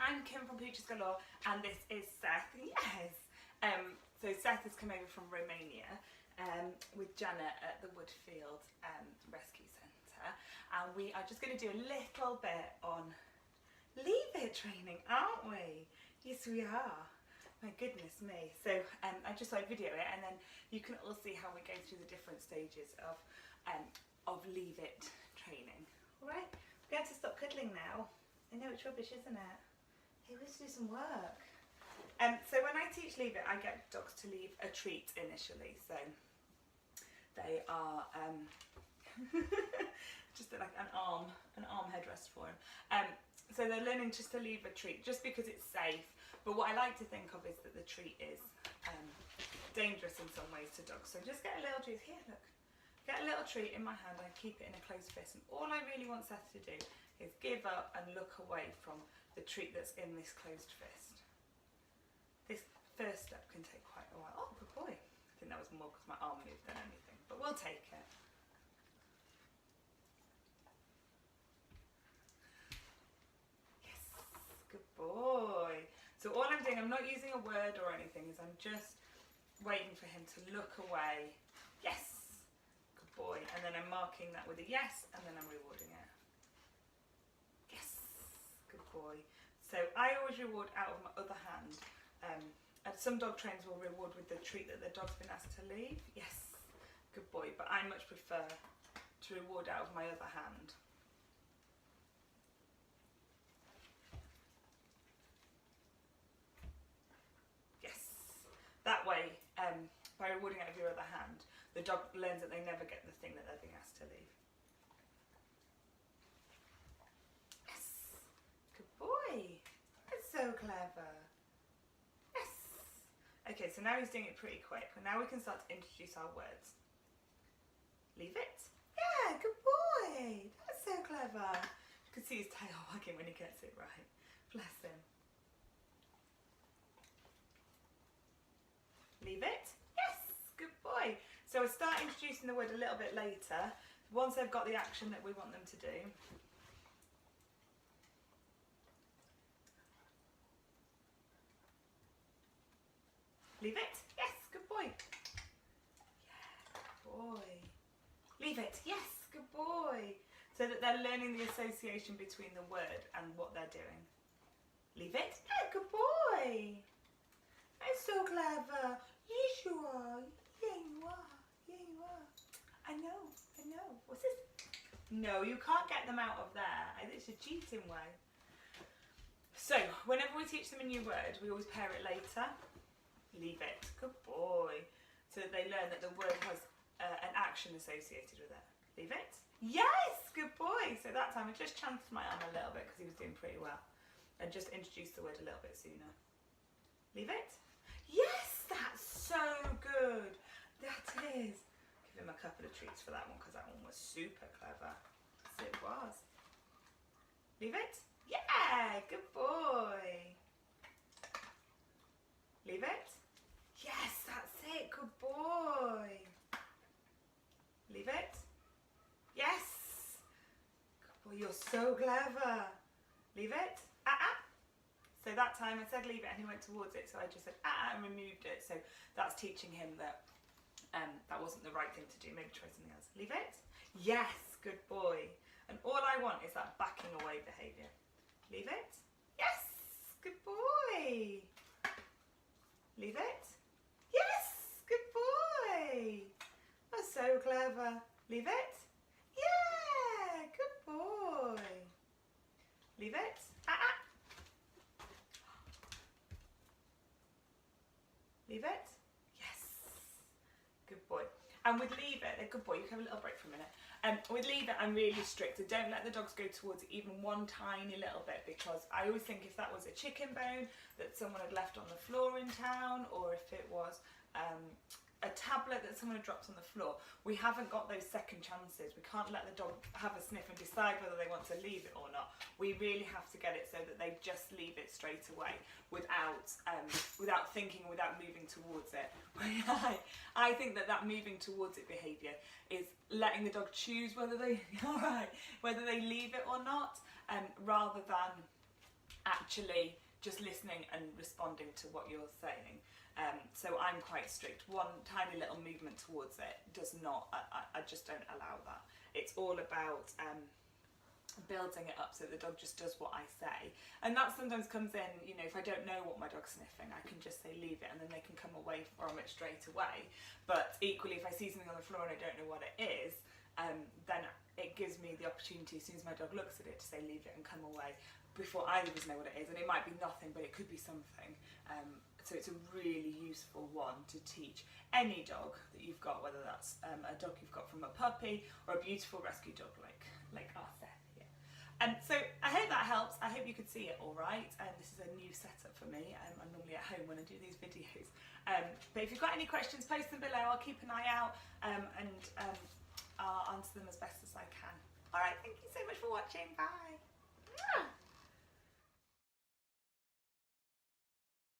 I'm Kim from Pooches Galore, and this is Seth. Yes. So Seth has come over from Romania with Janet at the Woodfield Rescue Centre, and we are just going to do a little bit on Leave It training, aren't we? Yes, we are. My goodness me. So I just thought I'd video it, and then you can all see how we go through the different stages of Leave It training. All right, we're going to stop cuddling now. I know it's rubbish, isn't it? Hey, we have to do some work. So when I teach Leave It, I get dogs to leave a treat initially. So they are just like an arm headrest for them. So they're learning just to leave a treat, just because it's safe. But what I like to think of is that the treat is dangerous in some ways to dogs. So just get a little treat. Here, look. Get a little treat in my hand and keep it in a closed fist. And all I really want Seth to do is give up and look away from the treat that's in this closed fist. This first step can take quite a while. Oh, good boy. I think that was more because my arm moved than anything, but we'll take it. Yes, good boy. So all I'm doing, I'm not using a word or anything, is I'm just waiting for him to look away. Yes, good boy. And then I'm marking that with a yes, and then I'm rewarding it. Yes, good boy. So I always reward out of my other hand. And some dog trainers will reward with the treat that the dog's been asked to leave. Yes, good boy. But I much prefer to reward out of my other hand. Yes. That way, by rewarding out of your other hand, the dog learns that they never get the thing that they're being asked to leave. Yes, good boy. That's so clever. Yes. Okay, so now he's doing it pretty quick. Now we can start to introduce our words. Leave it. Yeah, good boy. That's so clever. You can see his tail wagging when he gets it right. Bless him. Leave it. Yes, good boy. So we'll start introducing the word a little bit later, once they've got the action that we want them to do. Leave it. Yes, good boy. Yeah, good boy. Leave it. Yes, good boy. So that they're learning the association between the word and what they're doing. Leave it. Yeah, good boy. That's so clever. Yes, you are. Yeah, you are. Yeah, you are. I know. What's this? No, you can't get them out of there. It's a cheating way. So, whenever we teach them a new word, we always pair it later. Leave it. Good boy. So that they learn that the word has an action associated with it. Leave it. Yes, good boy. So that time I just chanced my arm a little bit because he was doing pretty well. And just introduced the word a little bit sooner. Leave it. Yes, that's so good. That is. Give him a couple of treats for that one because that one was super clever. Yes, it was. Leave it. Yeah, good boy. Leave it. Yes, that's it. Good boy. Leave it. Yes. Good boy, you're so clever. Leave it. So that time I said leave it and he went towards it, so I just said and removed it. So that's teaching him that that wasn't the right thing to do. Maybe try something else. Leave it. Yes, good boy. And all I want is that backing away behaviour. Leave it. Yes, good boy. Leave it. Yes, good boy. That's so clever. Leave it. Yeah, good boy. Leave it. Leave it. Yes. Good boy. And with leave it, good boy, you can have a little break for a minute. With leave it, I'm really strict. So don't let the dogs go towards it even one tiny little bit, because I always think if that was a chicken bone that someone had left on the floor in town, or if it was a tablet that someone had dropped on the floor, we haven't got those second chances. We can't let the dog have a sniff and decide whether they want to leave it or not. We really have to get it so that they just leave it straight away without thinking, without moving towards it. I think that moving towards it behaviour is letting the dog choose whether they leave it or not, rather than actually just listening and responding to what you're saying. So I'm quite strict. One tiny little movement towards it does not, I just don't allow that. It's all about building it up so the dog just does what I say. And that sometimes comes in, you know, if I don't know what my dog's sniffing, I can just say leave it and then they can come away from it straight away. But equally, if I see something on the floor and I don't know what it is, then it gives me the opportunity, as soon as my dog looks at it, to say leave it and come away before either of us know what it is. And it might be nothing, but it could be something. So it's a really useful one to teach any dog that you've got, whether that's a dog you've got from a puppy or a beautiful rescue dog like our Seth here. So I hope that helps. I hope you could see it all right. This is a new setup for me. I'm normally at home when I do these videos. But if you've got any questions, post them below. I'll keep an eye out and I'll answer them as best as I can. All right, thank you so much for watching. Bye.